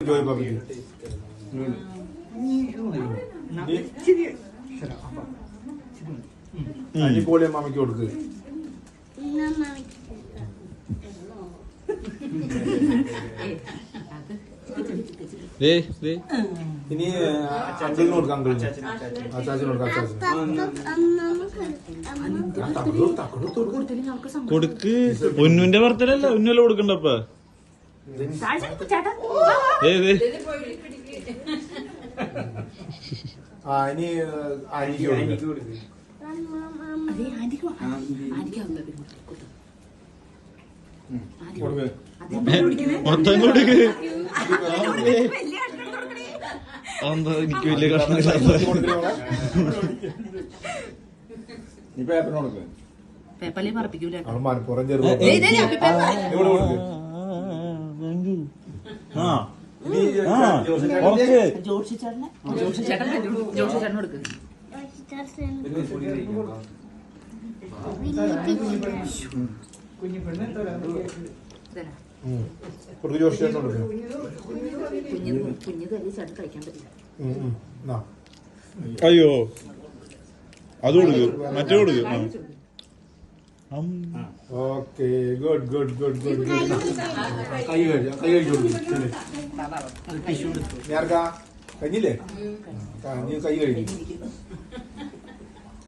ജോയ് ബാബയ്ക്ക്. പോളിയ മാമയ്ക്ക് കൊടുക്ക്. ഇനി അങ്കിളിന് കൊടുക്കാം. അങ്കിളിന് അച്ചാച്ചന് കൊടുക്കാം. അച്ചാച്ചന് കൊടുക്ക്. ഉന്നുവിന്റെ ബർത്ത്ഡേ അല്ല, ഉന്നല്ല കൊടുക്കണ്ടപ്പ. ഇനി ആന്റിക്ക് കൊടുക്ക്. മൊത്തം കൊടുക്ക്. എന്താ എനിക്ക് വലിയ കഷ്ണമില്ലാത്ത പേപ്പറിൽ പറപ്പിക്കൂല. മലപ്പുറം ചെറുപ്പം ജോഷി ചേട്ടൻ കൊടുക്ക്. ജോഷി ചേട്ടൻ കൊടുക്കും. കുഞ്ഞ് തല്ലി ചേട്ടൻ കഴിക്കാൻ പറ്റില്ല. അയ്യോ അത് കൊടുക്ക്. മറ്റേ കൊടുക്ക്. Okay good good good good good. കൈ കഴിച്ചു ഞാർക്കാ കഴിഞ്ഞില്ലേ? കൈ കഴിക്കും.